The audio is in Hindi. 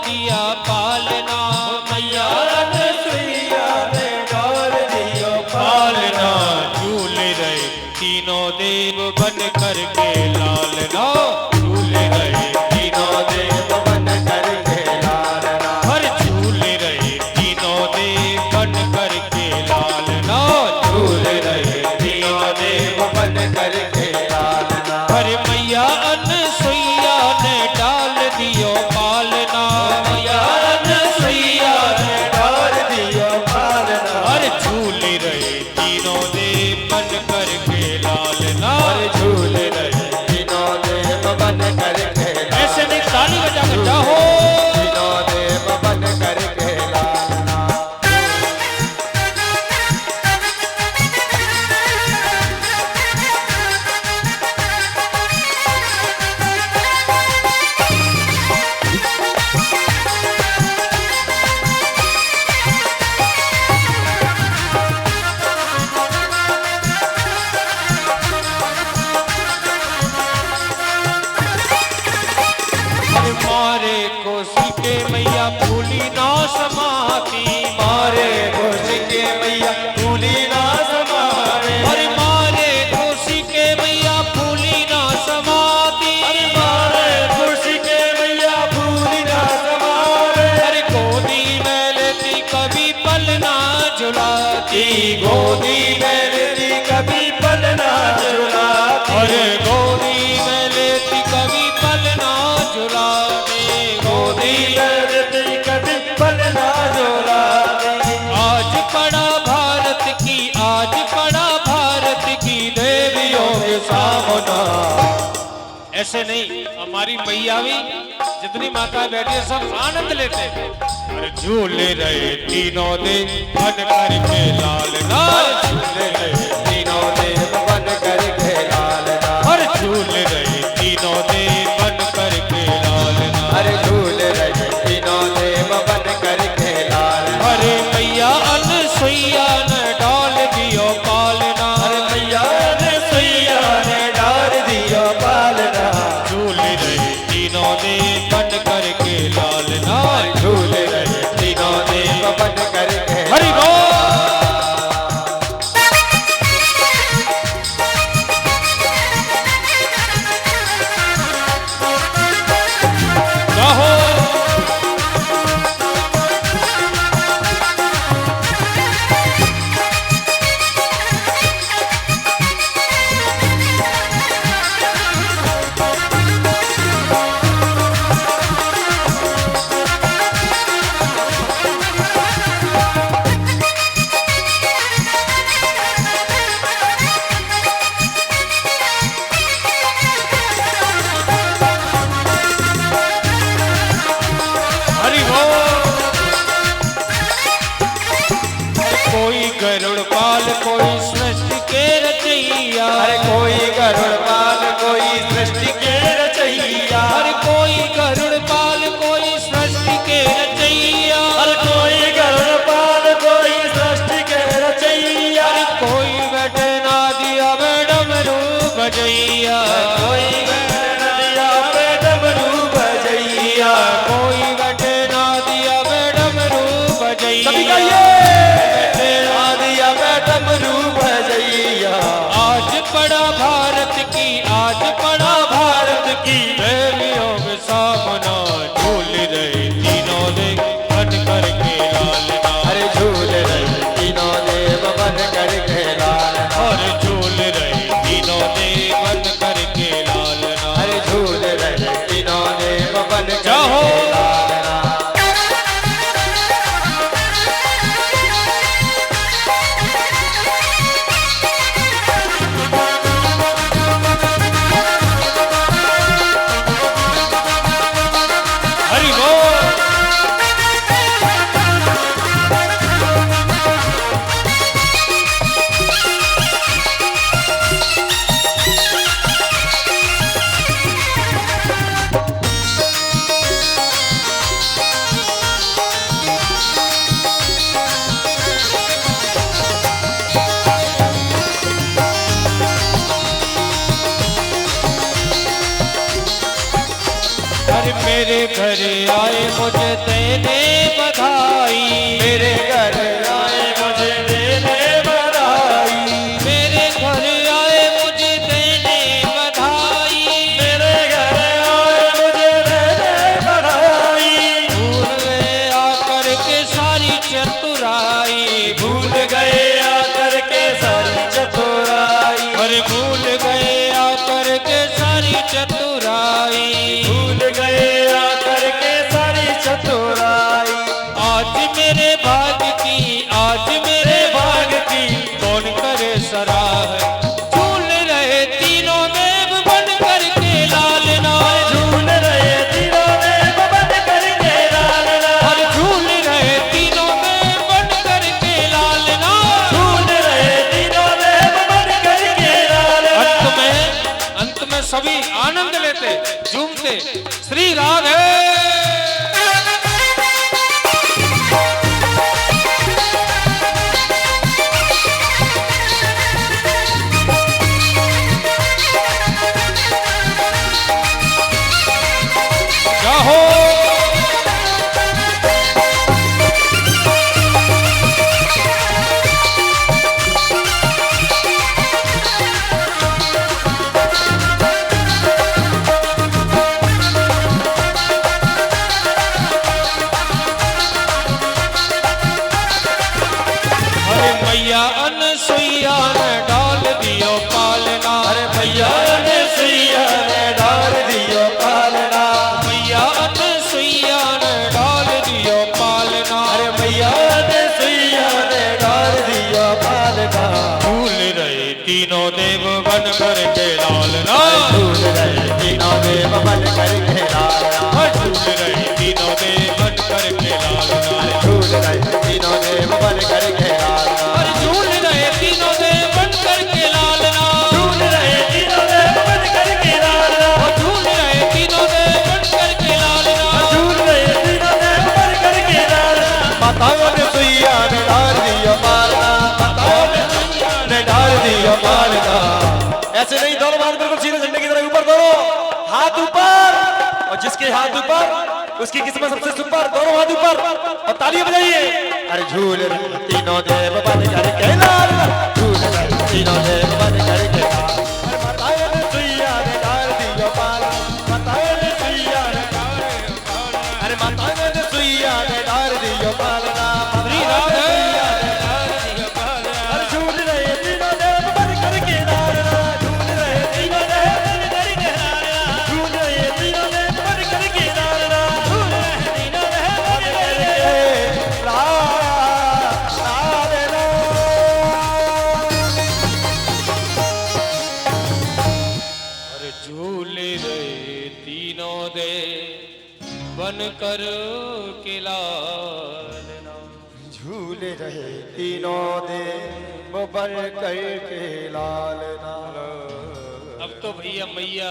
दिया पालना, मैया अनसुईया ने डाल दियो पालना। झूल रहे तीनों देव बन करके लालना, झूल रहे तीनों देव बन करके लालना। हर झूल रहे तीनों देव बन करके लालना, झूल रहे तीनों देव बन करके लालना। हर मैया अनसुईया ने डाल दियो पालना, मैया अनसुईया ने डाल दियो पालना। हर झूल रहे तीनों देव बन करके लालना, झूल रहे तीनों देव बन करके लालना। ऐसे नहीं ताली बजा कर जाओ। तीनों देव बन करके लालना। मारे कोसी के मैया फूली ना समाती, मारे कोसी के मैया फूली ना समारे। अरे मारे कोसी के मैया फूली ना समाती, अरे मारे कोसी के मैया फूली ना समारे। अरे गोदी में लेती कभी पलना झुलाती, गोदी में लेती कभी पलना झुलाती। अरे गोदी में लेती कभी पलना झुलाती, गोदी में लेती कभी पलना झुलाती। आज पड़ा भारत की, आज पड़ा भारत की देवियों के सामना। ऐसे नहीं, हमारी मैया भी जितनी माता बैठी है सब आनंद लेते हैं। अरे झूले रहे तीनों देव बन करके लालना, झूल रहे तीनों देव बन करके लालना। हर झूल रहे तीनों देव बन करके लालना। अरे झूल रहे तीनों देव बन करके लालना। अरे मैया अनसुईया ने डाल दियो पालना, अरे मैया अनसुईया ने डाल दियो पालना। झूल रहे तीनों देव बन करके लालना, झूल रहे तीनों देव बन करके हरि बोल। गाहो। हरि बोल। कोई गरुड़ पाल कोई सृष्टि के रचैया, अरे कोई गरुड़ पाल कोई सृष्टि के रचैया। हर कोई गरुड़ पाल कोई सृष्टि के रचैया, हर कोई गरुड़ पाल कोई सृष्टि के रचैया। हर कोई बैठे ना दिया मैडम रूप बजैया, कोई नदिया पे डमरू बजैया। कोई बैठे ना दिया मैडम रूप सभी बजैया, कहिए नदिया पे डमरू मेरे घर आए मुझे देने बधाई, मेरे घर आए मुझे देने बधाई, मेरे घर आए मुझे देने बधाई, मेरे घर आए मुझे देने बधाई। भूल गए आकर के सारी चतुराई, भूल गए आकर के सारी चतुराई, अरे भूल गए आकर के सारी चतुराई, भूल गए आकर के सारी चतुराई। आज मेरे भाग की, आज मेरे भाग की कौन करे सराह, झूल रहे तीनों देव बन करके लालना, झूल रहे तीनों देव बन करके लालना, और झूल रहे तीनों देव बन करके लालना, झूल रहे तीनों देव बन करके लालना। अंत में सभी आनंद लेते झूमते श्री राधे। जाहो अरे मैया अनसुईया ने डाल दियो पालना, अरे भैया ने सुइया ने डाल दियो पालना, मैया अनसुईया ने डाल दियो पालना, अरे भैया ने सुइया ने डाल दियो पालना। झूल रहे तीनों देव बन करके लालना, झूल रहे तीनों देव बन करके लालना, झूल रहे तीनों देव बन करके लालना, झूल रहे तीनों देव बन करके लालना, अरे झूल रहे तीनों देव बन करके लालना, झूल रहे तीनों देव बन करके लालना, झूल रहे तीनों देव बन करके लालना, झूल रहे तीनों देव बन करके लालना। माताओं ने सुइया ने डाल दियो पालना, माताओं ने सुइया ने डाल दियो पालना। ऐसे नहीं, दोनों हाथ बिल्कुल सीधे झंडे की तरह ऊपर करो, हाथ ऊपर, और जिसके हाथ ऊपर उसकी किस्मत सबसे सुपर, दोनों हाथ ऊपर और तालियां बजाइए। अरे झूल रहे तीनों देव बन करके लालना, झूल रहे तीनों देव बन करके लालना। अरे माताओं ने सुइया ने डाल दियो पालना, माताओं ने सुइया ने डाल दियो पालना, अरे माताओं ने सुइया ने डाल दियो पालना, श्री राधे। अरे झूल रहे तीनों देव बन करके लालना, झूल रहे तीनों देव बन करके लालना, झूल रहे तीनों देव बन करके लालना, झूल रहे तीनों देव बन करके लालना। अरे झूल रहे तीनों देव बन कर के लालना, झूल रहे तीनों देव बन करके लालना। अब तो भैया मैया